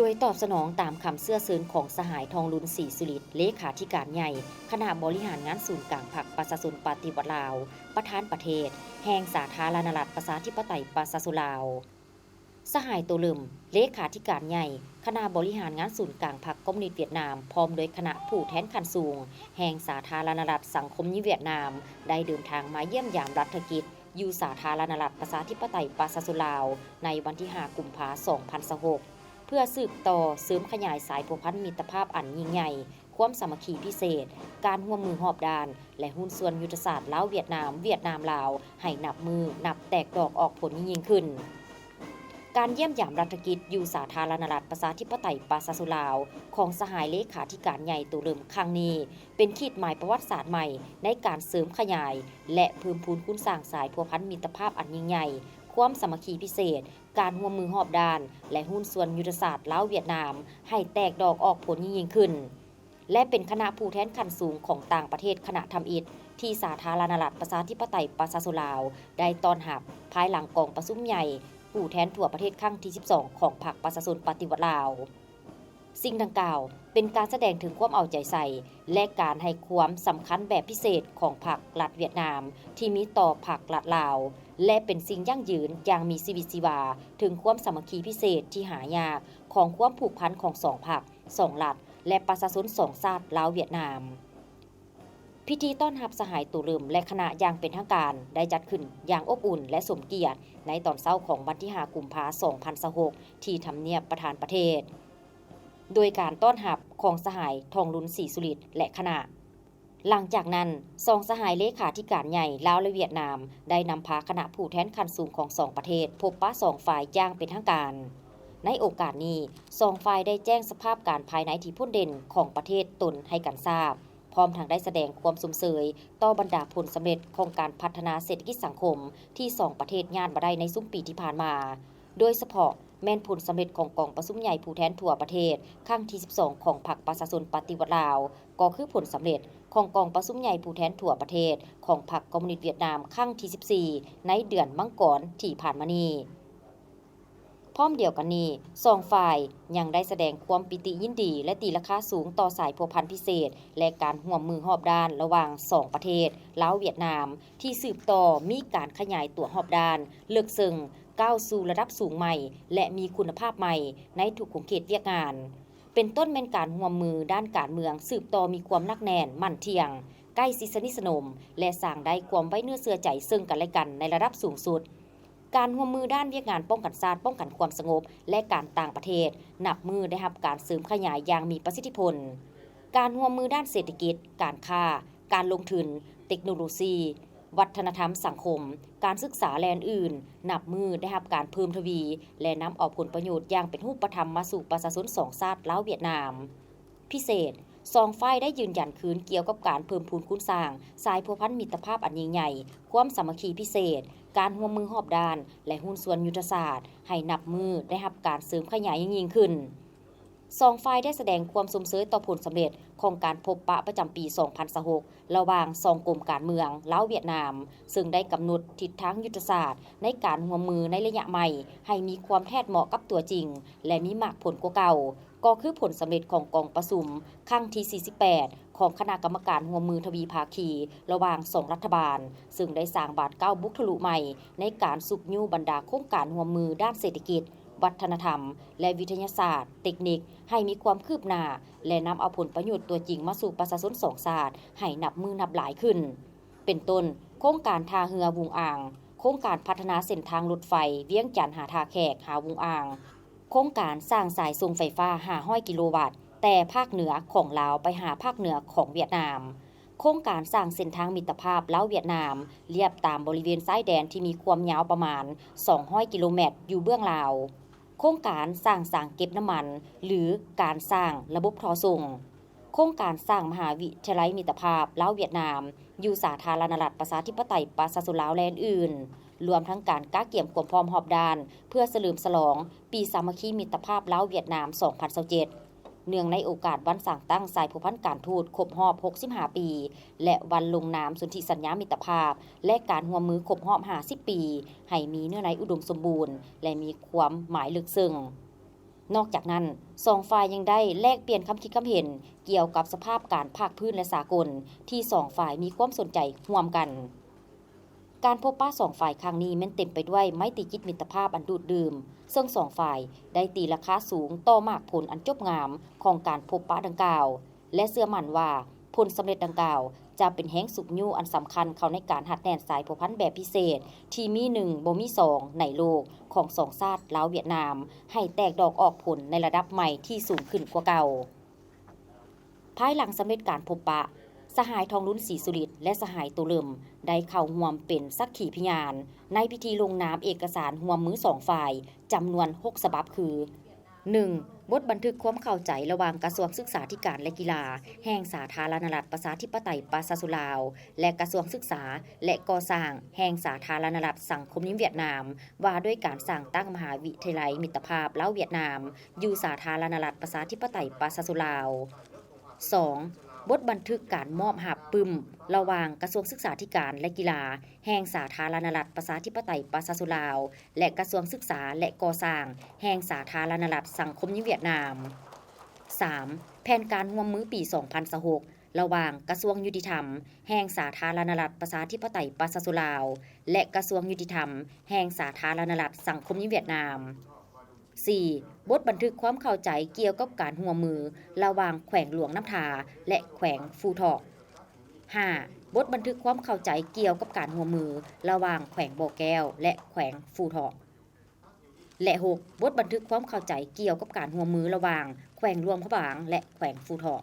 โดยตอบสนองตามคำเสื้อเซินของสหายทองลุนศรีสุริตเลขาธิการใหญ่คณะบริหารงานศูนย์กลางพรรคประชาชนปฏิวัติลาวประธานประเทศแห่งสาธารณรัฐประชาธิปไตยประชาชนลาวสหายโตลึมเลขาธิการใหญ่คณะบริหารงานศูนย์กลางพรรคคอมมิวนิสต์เวียดนามพร้อมโดยคณะผู้แทนขั้นสูงแห่งสาธารณรัฐสังคมนิเวียดนามได้เดินทางมาเยี่ยมยามรัฐกิจอยู่สาธารณรัฐประชาธิปไตยประชาชนลาวในวันที่5กุมภาพันธ์2026เพื่อสืบต่อเสริมขยายสายพัวพันธมิตรภาพอันยิ่งใหญ่ความสามัคคีพิเศษการร่วมมือหอบด้านและหุ้นส่วนยุทธศาสตร์ลาวเวียดนามลาวให้นับมือนับแตกดอกออกผลยิ่งขึ้นการเยี่ยมยามรัฐกิจอยู่สาธารณรัฐประชาธิปไตยประชาชนลาวของสหายเลขาธิการใหญ่ตัวเริ่มครั้งนี้เป็นขีดหมายประวัติศาสตร์ใหม่ในการเสริมขยายและเพิ่มพูนคุณสร้างสายพัวพันธมิตรภาพอันยิ่งใหญ่ความสามัคคีพิเศษการร่วมมือหอบด้านและหุ้นส่วนยุทธศาสตร์ลาวเวียดนามให้แตกดอกออกผลยิ่งขึ้นและเป็นคณะผู้แทนขั้นสูงของต่างประเทศคณะทำอิฐที่สาธารณรัฐประชาธิปไตยประชาชนลาวได้ต้อนรับภายหลังกองประชุมใหญ่ผู้แทนทั่วประเทศครั้งที่12ของพรรคประชาชนปฏิวัติลาวสิ่งดังกล่าวเป็นการแสดงถึงความเอาใจใส่และการให้ความสำคัญแบบพิเศษของพรรครัฐเวียดนามที่มีต่อพรรครัฐลาวและเป็นสิ่งยั่งยืนอย่างมีชีวิตชีวาถึงความสามัคคีพิเศษที่หายากของความผูกพันของสองพรรคสองรัฐและประชาชนสองชาติลาวเวียดนามพิธีต้อนรับสหายตู่ลืมและคณะอย่างเป็นทางการได้จัดขึ้นอย่างอบอุ่นและสมเกียรติในตอนเช้าของวันที่5กุมภาพันธ์2026ที่ทำเนียบประธานประเทศโดยการต้อนรับของสหายทองลุนศรีสุริตและคณะหลังจากนั้นสองสหายเลขาธิการใหญ่ลาวและเวียดนามได้นำพาคณะผู้แทนขั้นสูงของสองประเทศพบปะสองฝ่ายอย่างเป็นทางการในโอกาสนี้สองฝ่ายได้แจ้งสภาพการภายในที่พ้นเด่นของประเทศตนให้กันทราบพร้อมทั้งได้แสดงความสมเสยต่อบรรดาผลสำเร็จของการพัฒนาเศรษฐกิจสังคมที่สองประเทศญาติมาได้ในซุ้มปีที่ผ่านมาโดยเฉพาะแม่นผลสำเร็จของกองประชุมใหญ่ผู้แทนทั่วประเทศครั้งที่12ของพรรคประชาชนปฏิวัติลาวก็คือผลสำเร็จของกองประชุมใหญ่ผู้แทนทั่วประเทศของพรรคคอมมิวนิสต์เวียดนามครั้งที่14ในเดือนมังกรที่ผ่านมานี้พร้อมเดียวกันนี้สองฝ่ายยังได้แสดงความปิติยินดีและตีราคาสูงต่อสายพัวพันธุ์พิเศษและการร่วมมือหอบด้านระหว่าง2ประเทศลาวเวียดนามที่สืบต่อมีการขยายตัวหอบด้านเลือกซึ่งก้าวสู่ระดับสูงใหม่และมีคุณภาพใหม่ในทุกขุมเขตเวียกงานเป็นต้นเป็นการร่วมมือด้านการเมืองสืบต่อมีความนักแน่นมั่นเที่ยงใกล้ชิดสนิทสนมและสร้างได้ความไว้เนื้อเชื่อใจซึ่งกันและกันในระดับสูงสุดการร่วมมือด้านเวียกงานป้องกันชาติป้องกันความสงบและการต่างประเทศนับมือได้รับการเสริมขยายอย่างมีประสิทธิผลการร่วมมือด้านเศรษฐกิจการค้าการลงทุนเทคโนโลยีวัฒนธรรมสังคมการศึกษาและอื่นนับมือได้รับการเพิ่มทวีและนำเอาผลประโยชน์อย่างเป็นรูปธรรมมาสู่ประชาชนสองชาติลาวเวียดนามพิเศษสองฝ่ายได้ยืนยันคืนเกี่ยวกับการเพิ่มพูนคุณสร้างสายพัวพันธมิตรภาพอันยิ่งใหญ่ความสามัคคีพิเศษการร่วมมือหอบด้านและหุ้นส่วนยุทธศาสตร์ให้นับมือได้รับการเสริมขยายยิ่งขึ้นสองฝ่ายได้แสดงความสมเสยต่อผลสำเร็จของการพบปะประจำปี2026ระหว่างสองกลุ่มการเมืองลาวเวียดนามซึ่งได้กำหนดทิศทางยุทธศาสตร์ในการร่วมมือในระยะใหม่ให้มีความแทดเหมาะกับตัวจริงและมีมากผลกว่าเก่าก็คือผลสำเร็จของกองประชุมครั้งที่48ของคณะกรรมการร่วมมือทวีภาคีระหว่างสองรัฐบาลซึ่งได้สร้างบาทเก้าบุกทะลุใหม่ในการสุบยูบรรดาโครงการร่วมมือด้านเศรษฐกิจวัฒนธรรมและวิทยาศาสตร์เทคนิคให้มีความคืบหน้าและนำเอาผลประโยชน์ตัวจริงมาสู่ประชาชนสองชาติให้นับมือนับหลายขึ้นเป็นต้นโครงการท่าเรือวุงอ่างโครงการพัฒนาเส้นทางรถไฟเวียงจันทน์หาท่าแขกหาวุงอ่างโครงการสร้างสายส่งไฟฟ้า500กิโลวัตต์แต่ภาคเหนือของลาวไปหาภาคเหนือของเวียดนามโครงการสร้างเส้นทางมิตรภาพลาวเวียดนามเลียบตามบริเวณชายแดนที่มีความยาวประมาณ200กิโลเมตรอยู่เบื้องลาวโครงการสร้างสางเก็บน้ำมันหรือการสร้างระบบท่อส่งโครงการสร้างมหาวิทยาลัยมิตรภาพลาวเวียดนามอยู่สาธารณรัฐประชาธิปไตยประชาชนลาวและอื่นรวมทั้งการก้าเกี่ยมความพร้อมหอบด้านเพื่อเฉลิมฉลองปีสามัคคีมิตรภาพลาวเวียดนาม2027เนื่องในโอกาสวันสร้างตั้งสายผูกพันการทูตครบรอบ65ปีและวันลงนามสนธิสัญญามิตรภาพและการร่วมมือครบรอบ50ปีให้มีเนื้อในอุดมสมบูรณ์และมีความหมายลึกซึ้ง นอกจากนั้นสองฝ่ายยังได้แลกเปลี่ยนความคิดความเห็นเกี่ยวกับสภาพการภาคพื้นและสากลที่สองฝ่ายมีความสนใจร่วมกันการพบปะสองฝ่ายครั้งนี้แม้นเต็มไปด้วยไมตรีจิตมิตรภาพอันดูดดื่มซึ่งสองฝ่ายได้ตีราคาสูงต่อมากผลอันจบงามของการพบปะดังกล่าวและเชื่อมั่นว่าผลสำเร็จดังกล่าวจะเป็นแห่งสุขยู่อันสำคัญเข้าในการหัดแน่นสายพันธุ์แบบพิเศษที่มี1บ่มี2ในโลกของสองชาติลาวเวียดนามให้แตกดอกออกผลในระดับใหม่ที่สูงขึ้นกว่าเก่าภายหลังสำเร็จการพบปะสหายทองลุ้นศรีสุริตและสหายตุเลิมได้เข้าร่วมเป็นสักขีพยานในพิธีลงนามเอกสารร่วมมือสองฝ่ายจำนวน6ฉบับคือ 1. บทบันทึกความเข้าใจระหว่างกระทรวงศึกษาธิการและกีฬาแห่งสาธารณรัฐประชาธิปไตยปาซาสุลาวและกระทรวงศึกษาและก่อสร้างแห่งสาธารณรัฐสังคมนิยมเวียดนามว่าด้วยการสร้างตั้งมหาวิทยาลัยมิตรภาพลาวเวียดนามอยู่สาธารณรัฐประชาธิปไตยปาซาสุลาว 2. บทบันทึกการมอบหับปึมระหว่างกระทรวงศึกษาธิการและกีฬาแห่งสาธารณรัฐประชาธิปไตยปาซาสุลาวและกระทรวงศึกษาและก่อสร้างแห่งสาธารณรัฐสังคมนิยมเวียดนาม 3. แผนการร่วมมือปี 2026 ระหว่างกระทรวงยุติธรรมแห่งสาธารณรัฐประชาธิปไตยปาซาสุลาวและกระทรวงยุติธรรมแห่งสาธารณรัฐสังคมนิยมเวียดนาม 4. บทบันทึกความเข้าใจเกี่ยวกับการร่วมมือระหว่างแขวงหลวงน้ำทาและแขวงฟูทอก 5. บทบันทึกความเข้าใจเกี่ยวกับการร่วมมือระหว่างแขวงบ่อแก้วและแขวงฟูทอกและ 6. บทบันทึกความเข้าใจเกี่ยวกับการร่วมมือระหว่างแขวงหลวงพระบางและแขวงฟูทอก